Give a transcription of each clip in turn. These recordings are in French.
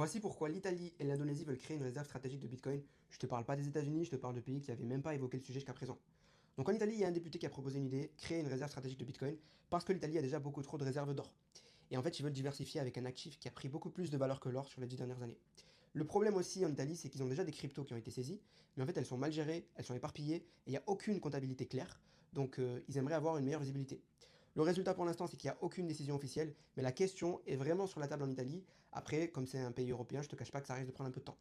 Voici pourquoi l'Italie et l'Indonésie veulent créer une réserve stratégique de Bitcoin. Je te parle pas des États-Unis, je te parle de pays qui n'avaient même pas évoqué le sujet jusqu'à présent. Donc en Italie, il y a un député qui a proposé une idée, créer une réserve stratégique de Bitcoin, parce que l'Italie a déjà beaucoup trop de réserves d'or. Et en fait, ils veulent diversifier avec un actif qui a pris beaucoup plus de valeur que l'or sur les 10 dernières années. Le problème aussi en Italie, c'est qu'ils ont déjà des cryptos qui ont été saisis, mais en fait elles sont mal gérées, elles sont éparpillées, et il n'y a aucune comptabilité claire, donc ils aimeraient avoir une meilleure visibilité. Le résultat pour l'instant, c'est qu'il n'y a aucune décision officielle, mais la question est vraiment sur la table en Italie. Après, comme c'est un pays européen, je te cache pas que ça risque de prendre un peu de temps.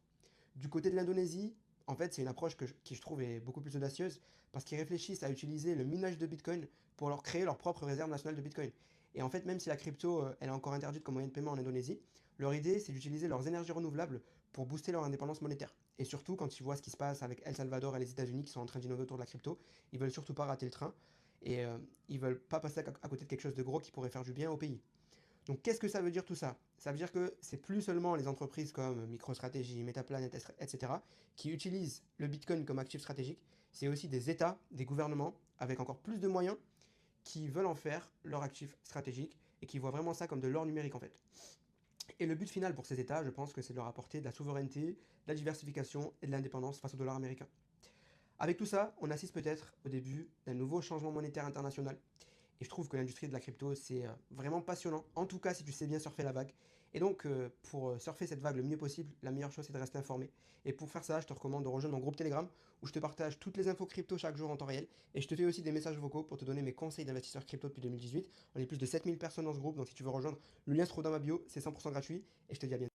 Du côté de l'Indonésie, en fait, c'est une approche qui je trouve est beaucoup plus audacieuse parce qu'ils réfléchissent à utiliser le minage de Bitcoin pour leur créer leur propre réserve nationale de Bitcoin. Et en fait, même si la crypto, elle est encore interdite comme moyen de paiement en Indonésie, leur idée, c'est d'utiliser leurs énergies renouvelables pour booster leur indépendance monétaire. Et surtout, quand ils voient ce qui se passe avec El Salvador et les États-Unis qui sont en train d'innover autour de la crypto, ils veulent surtout pas rater le train et ils veulent pas passer à côté de quelque chose de gros qui pourrait faire du bien au pays. Donc qu'est-ce que ça veut dire tout ça? Ça veut dire que c'est plus seulement les entreprises comme MicroStrategy, Metaplanet, etc., qui utilisent le Bitcoin comme actif stratégique, c'est aussi des États, des gouvernements, avec encore plus de moyens, qui veulent en faire leur actif stratégique et qui voient vraiment ça comme de l'or numérique en fait. Et le but final pour ces États, je pense que c'est de leur apporter de la souveraineté, de la diversification et de l'indépendance face au dollar américain. Avec tout ça, on assiste peut-être au début d'un nouveau changement monétaire international. Et je trouve que l'industrie de la crypto, c'est vraiment passionnant. En tout cas, si tu sais bien surfer la vague. Et donc, pour surfer cette vague le mieux possible, la meilleure chose, c'est de rester informé. Et pour faire ça, je te recommande de rejoindre mon groupe Telegram, où je te partage toutes les infos crypto chaque jour en temps réel. Et je te fais aussi des messages vocaux pour te donner mes conseils d'investisseur crypto depuis 2018. On est plus de 7000 personnes dans ce groupe, donc si tu veux rejoindre, le lien se trouve dans ma bio, c'est 100% gratuit. Et je te dis à bientôt.